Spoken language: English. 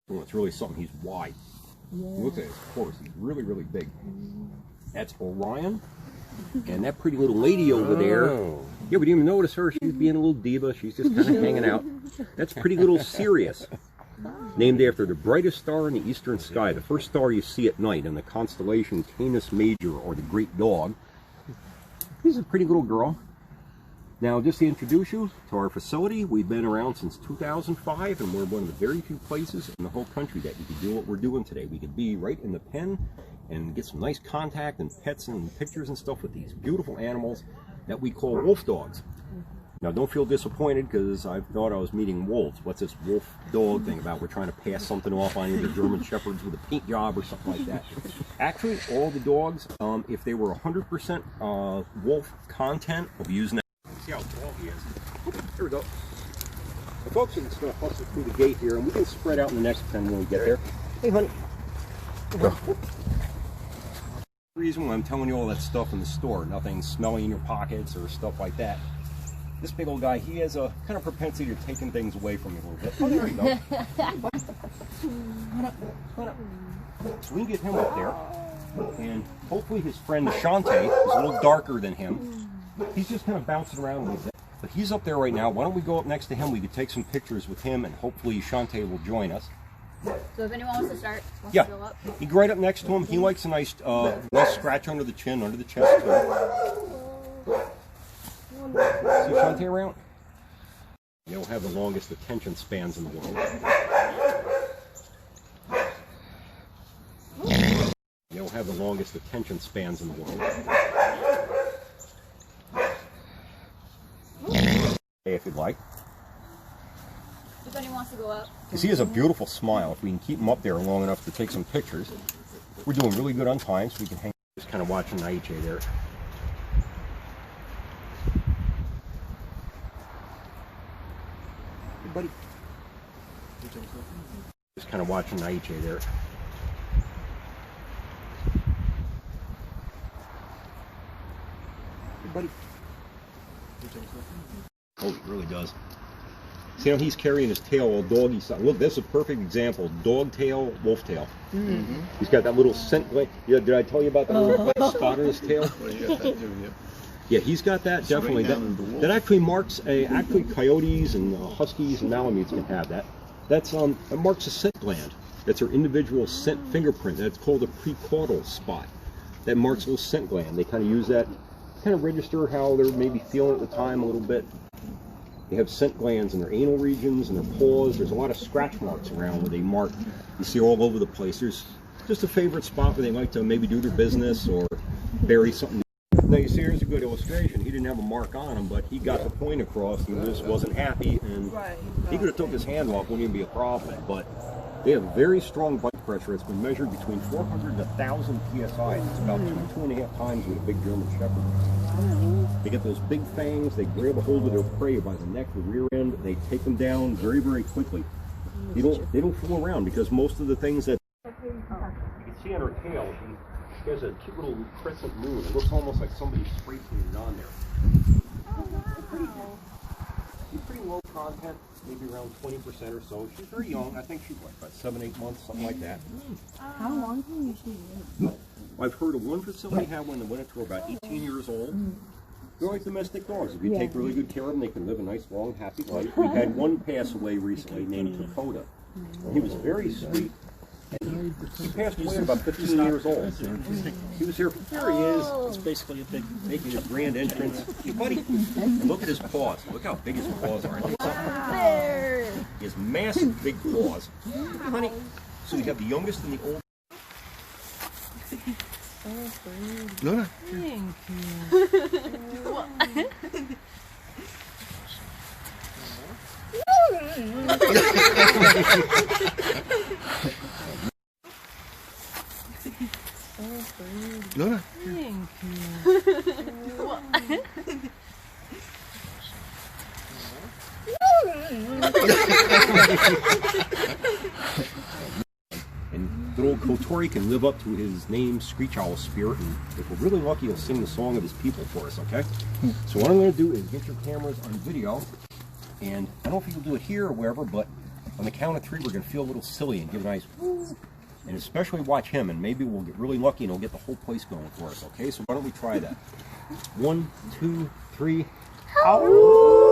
Well, it's really something. He's wide. Yeah. Look at his horse. He's really, really big. That's Orion. And that pretty little lady over there. Yeah, we didn't even notice her. She's being a little diva. She's just kind of hanging out. That's pretty little Sirius. Named after the brightest star in the eastern sky. The first star you see at night in the constellation Canis Major, or the Great Dog. She's a pretty little girl. Now, just to introduce you to our facility, we've been around since 2005, and we're one of the very few places in the whole country that you can do what we're doing today. We could be right in the pen and get some nice contact and pets and pictures and stuff with these beautiful animals that we call wolf dogs. Now, don't feel disappointed because I thought I was meeting wolves. What's this wolf dog thing about? We're trying to pass something off on either German Shepherds with a paint job or something like that. Actually, all the dogs, if they were 100% wolf content, we'll be using that. See how tall he is. Here we go. The folks are just going to hustle through the gate here, and we can spread out in the next pen when we get there. Hey, honey. The reason why I'm telling you all that stuff in the store, nothing smelly in your pockets or stuff like that. This big old guy, he has a kind of propensity to taking things away from you a little bit. Oh, there you go. Come on up. So we can get him up there, and hopefully his friend Shante is a little darker than him. He's just kind of bouncing around a little bit. But he's up there right now. Why don't we go up next to him? We could take some pictures with him, and hopefully Shante will join us. So if anyone wants to start, yeah, to go up. You go right up next to him. He likes a nice scratch under the chin, under the chest too. See Shante around? You'll have the longest attention spans in the world. You'll have the longest attention spans in the world. If you'd like. If anyone wants to go up. Because he has a beautiful smile. If we can keep him up there long enough to take some pictures. We're doing really good on time, so we can hang. Just kind of watching Nj there. Hey, buddy. Just kind of watching Nj there. Hey, buddy. Oh, he really does. See how he's carrying his tail all doggy style. Look, that's a perfect example. Dog tail, wolf tail. Mm-hmm. He's got that little scent gland. Yeah, did I tell you about that little spot on his tail? Yeah, he's got that, definitely. That actually marks actually coyotes and huskies and malamutes can have that. It marks a scent gland. That's their individual scent fingerprint. That's called a precaudal spot. That marks a little scent gland. They kind of use that to kind of register how they're maybe feeling at the time a little bit. They have scent glands in their anal regions and their paws. There's a lot of scratch marks around where they mark. You see all over the place. There's just a favorite spot where they like to maybe do their business or bury something. Now you see, here's a good illustration. He didn't have a mark on him, but he got the point across and just wasn't happy. And he could have took his hand off, wouldn't even be a problem. But they have very strong bite pressure. It's been measured between 400 and 1,000 psi. It's about 2.5 times what a big German Shepherd. They get those big fangs. They grab a hold of their prey by the neck, the rear end. They take them down very, very quickly. They don't fool around because most of the things that you can see on her tail, she has a cute little crescent moon. It looks almost like somebody spray painted on there. She's pretty low content, maybe around 20% or so. She's very young. I think she's what, about 7-8 months, something like that. How long can you live? I've heard of one facility had one that went up to about 18 years old. They're like domestic dogs. If you take really good care of them, they can live a nice, long, happy life. We had one pass away recently named Dakota. He was very sweet. And he passed away at about 15 years old. He was here. There he is. It's basically a big, making his grand entrance. Hey, buddy. And look at his paws. Look how big his paws are. There. He has massive, big paws. Hi, honey. So we have the youngest and the oldest. No. Thank you. No. Thank you. And little Kotori can live up to his name, Screech Owl Spirit, and if we're really lucky, he'll sing the song of his people for us, okay? So what I'm going to do is get your cameras on video, and I don't know if you can do it here or wherever, but On the count of 3, we're going to feel a little silly and give a nice woo. And especially watch him, and maybe we'll get really lucky and he'll get the whole place going for us. Okay, so why don't we try that? 1, 2, 3. Ow!